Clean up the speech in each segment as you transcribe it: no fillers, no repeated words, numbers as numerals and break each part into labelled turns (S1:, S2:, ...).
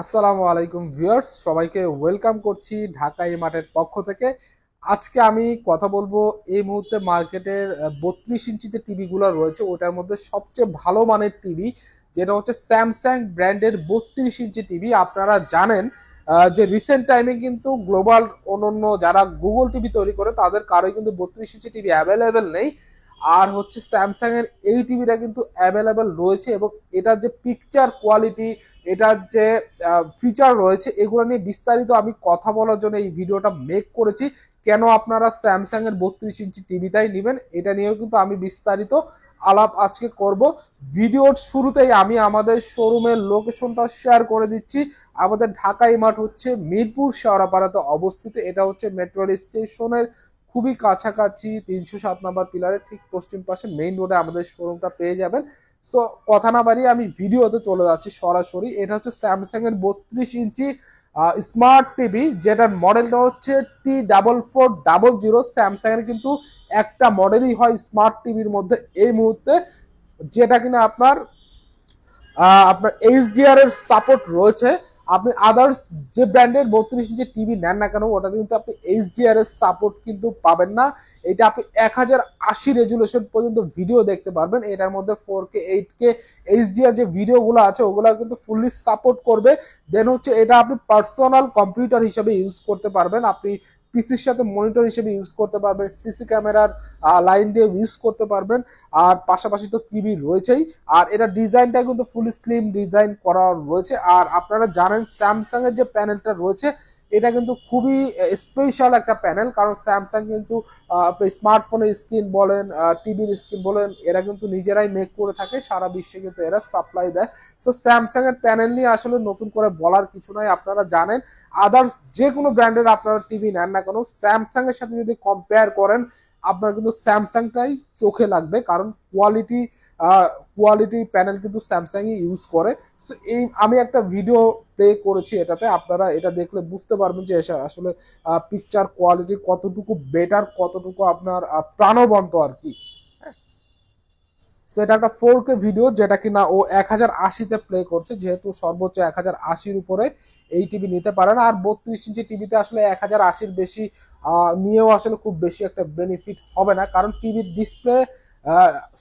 S1: আসসালামু আলাইকুম ভিউয়ার্স, সবাইকে ওয়েলকাম করছি ঢাকা মার্টের পক্ষ থেকে। আজকে আমি কথা বলবো এই মুহূর্তে মার্কেটের 32 ইঞ্চি যে টিভিগুলো রয়েছে ওটার মধ্যে সবচেয়ে ভালো মানের টিভি যেটা হচ্ছে স্যামসাং ব্র্যান্ডের 32 ইঞ্চি টিভি। আপনারা জানেন যে রিসেন্ট টাইমে কিন্তু গ্লোবাল অনন্য যারা গুগল টিভি তৈরি করে তাদের কারোই কিন্তু 32 ইঞ্চি টিভি অ্যাভেলেবেল নেই। আর হচ্ছে স্যামসাং এর এই টিভিটা কিন্তু অ্যাভেলেবেল রয়েছে এবং এটার যে পিকচার কোয়ালিটি, এটার যে ফিচার রয়েছে এগুলো নিয়ে বিস্তারিত আমি কথা বলার জন্য এই ভিডিওটা মেক করেছি। কেন আপনারা স্যামসাং এর 32 ইঞ্চি টিভিটাই নেবেন এটা নিয়েও কিন্তু আমি বিস্তারিত আলাপ আজকে করব। ভিডিওর শুরুতেই আমি আমাদের শোরুমের লোকেশনটা শেয়ার করে দিচ্ছি। আমাদের ঢাকা মার্ট হচ্ছে মিরপুর শেওড়াপাড়াতে অবস্থিত। এটা হচ্ছে মেট্রো স্টেশনের খুবই কাছাকাছি, 307 নম্বর পিলারের ঠিক পশ্চিম পাশে মেইন রোডে আমাদের শোরুমটা পেয়ে যাবেন। সো কথা না বাড়িয়ে আমি ভিডিওতে চলে যাচ্ছি সরাসরি। এটা হচ্ছে স্যামসাং এর 32 ইঞ্চি স্মার্ট টিভি, যেটার মডেলটা হচ্ছে T4400। স্যামসাং এর কিন্তু একটা মডেলই হয় স্মার্ট টিভির মধ্যে এই মুহূর্তে, যেটা কিনা আপনার এইচডিআর এর সাপোর্ট রয়েছে। আপনি আদার্স যে ব্র্যান্ডের 32 ইঞ্চি টিভি নেন না কেন ওটাতে কিন্তু আপনি এইচডিআর এর সাপোর্ট কিন্তু পাবেন না। এটা আপনি 1080 রেজুলেশন পর্যন্ত ভিডিও দেখতে পারবেন। এটার মধ্যে 4K 8K এইচডিআর যে ভিডিওগুলো আছে ওগুলো কিন্তু ফুললি সাপোর্ট করবে। দেন হচ্ছে এটা আপনি পার্সোনাল কম্পিউটার হিসেবে ইউজ করতে পারবেন, আপনি পিসির সাথে মনিটর হিসেবে ইউজ করতে পারবেন, সিসি ক্যামেরার লাইন দিয়ে ইউজ করতে পারবেন। আর পাশাপাশি তো টিভি রয়েছেই। আর এটা ডিজাইনটা কিন্তু ফুলি স্লিম ডিজাইন করা রয়েছে। আর আপনারা জানেন স্যামসাং এর যে প্যানেলটা রয়েছে এটা কিন্তু খুবই স্পেশাল একটা প্যানেল, কারণ স্যামসাং কিন্তু স্মার্টফোনের স্ক্রিন বলেন, টিভির স্ক্রিন বলেন, এরা কিন্তু নিজেরাই মেক করে থাকে, সারা বিশ্বে কিন্তু এরা সাপ্লাই দেয়। সো স্যামসাং এর প্যানেল নিয়ে আসলে নতুন করে বলার কিছু নাই। আপনারা জানেন আদার্স যে কোনো ব্র্যান্ডের আপনারা টিভি নেন না কেন স্যামসাং এর সাথে যদি কম্পেয়ার করেন আপনার কিন্তু স্যামসাংটাই চোখে লাগবে, কারণ কোয়ালিটি প্যানেল কিন্তু স্যামসাংই ইউজ করে। সো এই আমি একটা ভিডিও প্লে করেছি এটাতে, আপনারা এটা দেখলে বুঝতে পারবেন যে আসলে পিকচার কোয়ালিটি কতটুকু বেটার, কতটুকু আপনার প্রাণবন্ত আর কি। সো এটা একটা 4K ভিডিও যেটা কিনা ও 1080-তে প্লে করছে, যেহেতু সর্বোচ্চ 1080-র উপরে এই টিভি নিতে পারে না। আর 32 ইঞ্চি টিভিতে আসলে 1080-র বেশি নিয়েও আসলে খুব বেশি একটা বেনিফিট হবে না, কারণ টিভির ডিসপ্লে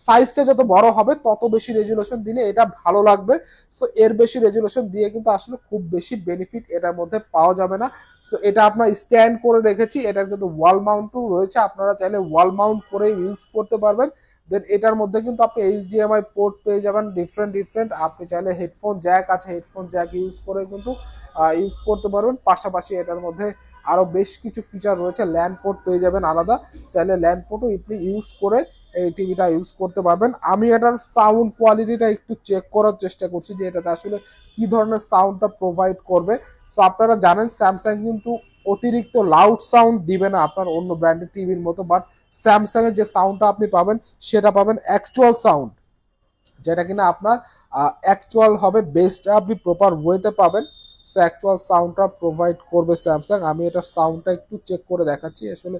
S1: সাইজটা যত বড় হবে তত বেশি রেজুলেশন দিলে এটা ভালো লাগবে। সো এর বেশি রেজুলেশন দিয়ে কিন্তু আসলে খুব বেশি বেনিফিট এটার মধ্যে পাওয়া যাবে না। সো এটা আপনার স্ট্যান্ড করে রেখেছি, এটার কিন্তু ওয়াল মাউন্টও রয়েছে, আপনারা চাইলে ওয়াল মাউন্ট করে ইউজ করতে পারবেন। দেন এটার মধ্যে কিন্তু আপনি এইচডিএমআই পোর্ট পেয়ে যাবেন ডিফারেন্ট। আপনি চাইলে হেডফোন জ্যাক আছে, হেডফোন জ্যাক ইউজ করে কিন্তু ইউজ করতে পারবেন। পাশাপাশি এটার মধ্যে আরো বেশ কিছু ফিচার রয়েছে, ল্যান্ড পোর্ট পেয়ে যাবেন আলাদা, চাইলে ল্যান্ড পোর্টও আপনি ইউজ করে এই টিভিটা ইউজ করতে পারবেন। আমি এটার সাউন্ড কোয়ালিটিটা একটু চেক করার চেষ্টা করছি যে এটাতে আসলে কি ধরনের সাউন্ডটা প্রোভাইড করবে। সো আপনারা জানেন স্যামসাং কিন্তু অতিরিক্ত লাউড সাউন্ড দিবে না আপনার অন্য ব্র্যান্ডের টিভির মতো, বাট স্যামসাং এর যে সাউন্ডটা আপনি পাবেন সেটা পাবেন অ্যাকচুয়াল সাউন্ড, যেটা কিনা আপনার অ্যাকচুয়াল হবে, বেসটা আপনি প্রপার ওয়েতে পাবেন। সো অ্যাকচুয়াল সাউন্ডটা প্রোভাইড করবে স্যামসাং। আমি এটা সাউন্ডটা একটু চেক করে দেখাচ্ছি আসলে।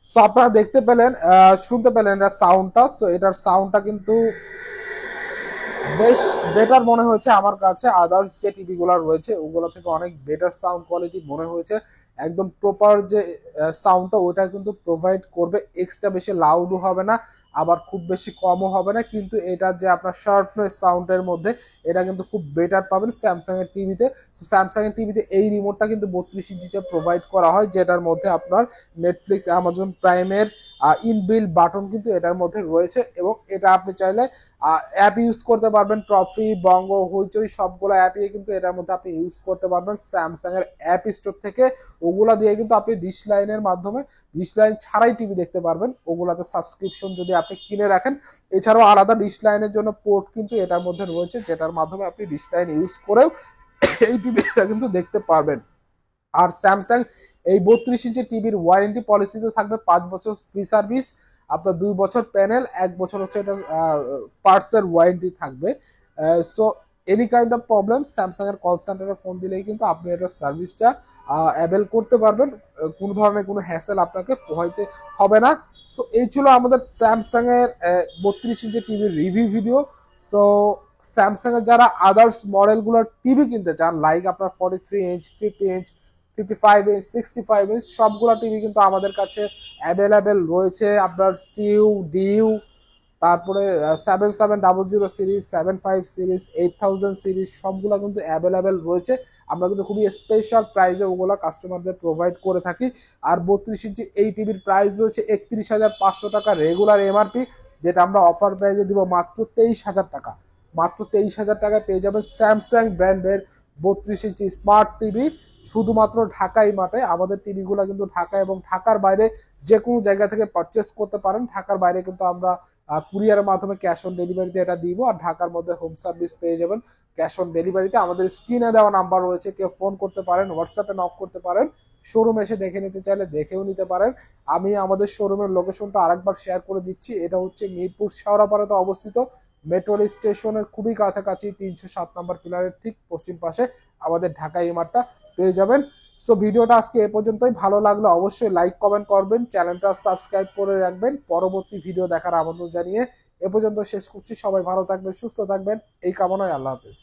S1: সো আপনারা দেখতে পেলেন, শুনতে পেলেন এটার সাউন্ডটা। সো এটার সাউন্ডটা কিন্তু বেশ বেটার মনে হয়েছে আমার কাছে। আদার্স যে টিভিগুলো রয়েছে ওগুলো থেকে অনেক বেটার সাউন্ড কোয়ালিটি মনে হয়েছে। একদম প্রপার যে সাউন্ডটা ওটা কিন্তু প্রোভাইড করবে, এক্সট্রা বেশি লাউডও হবে না আবার খুব বেশি কমও হবে না, কিন্তু এটার যে আপনার শার্পনেস সাউন্ডের মধ্যে এটা কিন্তু খুব বেটার পাবেন স্যামসাং এর টিভিতে। সো স্যামসাং এর টিভিতে এই রিমোটটা কিন্তু 32 ইঞ্চিতে প্রোভাইড করা হয়, যেটার মধ্যে আপনার নেটফ্লিক্স অ্যামাজন প্রাইমের ইনবিল্ট বাটন কিন্তু এটার মধ্যে রয়েছে, এবং এটা আপনি চাইলে অ্যাপ ইউজ করতে পারবেন। ট্রফি, বঙ্গ, হইচই সবগুলো অ্যাপই কিন্তু এটার মধ্যে আপনি ইউজ করতে পারবেন স্যামসাং এর অ্যাপ স্টোর থেকে। ওগুলা দিয়ে কিন্তু আপনি ডিশ লাইনের মাধ্যমে, ডিশ লাইন ছাড়াই টিভি দেখতে পারবেন, ওগুলাতে সাবস্ক্রিপশন যদি আপনি কিনে রাখেন। এছাড়াও আলাদা ডিশ লাইনের জন্য পোর্ট কিন্তু এটার মধ্যে রয়েছে, যেটার মাধ্যমে আপনি ডিশ লাইন ইউজ করেও এই টিভিটা কিন্তু দেখতে পারবেন। আর স্যামসাং এই 32 ইঞ্চি টিভির ওয়ারেন্টি পলিসিতে থাকবে 5 বছর ফ্রি সার্ভিস, আপনার 2 বছর প্যানেল, 1 বছর হচ্ছে এটা পার্টসের ওয়ারেন্টি থাকবে। So any kind of problem Samsung এর কল সেন্টারে ফোন দিলেই কিন্তু আপনি এটার সার্ভিসটা অ্যাভেল করতে পারবেন। কোনো ধরনের কোনো হ্যাসেল আপনাকে পোহাইতে হবে না। সো এই ছিল আমাদের স্যামসাং এর 32 ইঞ্চি টিভির রিভিউ ভিডিও। সো স্যামসাং এর যারা আদার্স মডেলগুলোর টিভি কিনতে চান, লাইক আপনার 43 ইঞ্চ, 50 ইঞ্চ, 55 ইঞ্চ, 65 ইঞ্চ, সবগুলো টিভি কিন্তু আমাদের কাছে অ্যাভেলেবেল রয়েছে। আপনার সিউ, ডিউ, তারপরে 7700 সিরিজ, 75 সিরিজ, 8000 সিরিজ সবগুলো কিন্তু অ্যাভেলেবেল রয়েছে। আমরা কিন্তু খুবই স্পেশাল প্রাইসে ওগুলো কাস্টমারদের প্রোভাইড করে থাকি। আর 32 ইঞ্চি এই টিভির প্রাইস রয়েছে 31,500 টাকা রেগুলার এমআরপি, যেটা আমরা অফার প্রাইসে দিব মাত্র 23,000 টাকা। মাত্র 23,000 টাকায় পেয়ে যাবেন স্যামসাং ব্র্যান্ডের 32 ইঞ্চি স্মার্ট টিভি, শুধুমাত্র ঢাকাই মাঠে। আমাদের টিভিগুলো কিন্তু ঢাকা এবং ঢাকার বাইরে যে কোনো জায়গা থেকে পারচেস করতে পারেন। ঢাকার বাইরে কিন্তু আমরা কুরিয়ারের মাধ্যমে ক্যাশ অন ডেলিভারিতে এটা দিব, আর ঢাকার মধ্যে হোম সার্ভিস পেয়ে যাবেন ক্যাশ অন ডেলিভারিতে। আমাদের স্ক্রিনে দেওয়া নাম্বার রয়েছে, কেউ ফোন করতে পারেন, হোয়াটসঅ্যাপে নক করতে পারেন, শোরুম এসে দেখে নিতে চাইলে দেখেও নিতে পারেন। আমি আমাদের শোরুমের লোকেশনটা আরেকবার শেয়ার করে দিচ্ছি। এটা হচ্ছে মিরপুর শেওড়াপাড়াতে অবস্থিত, মেট্রো স্টেশনের খুবই কাছাকাছি, 307 নম্বর পিলারের ঠিক পশ্চিম পাশে আমাদের ঢাকা ইমারটা পেয়ে যাবেন। সো ভিডিওটা আজকে এ পর্যন্তই। ভালো লাগলে অবশ্যই লাইক কমেন্ট করবেন, চ্যানেলটা সাবস্ক্রাইব করে রাখবেন পরবর্তী ভিডিও দেখার আমন্ত্রণ জানিয়ে এ পর্যন্ত শেষ করছি। সবাই ভালো থাকবেন, সুস্থ থাকবেন এই কামনায়। আল্লাহ হাফেজ।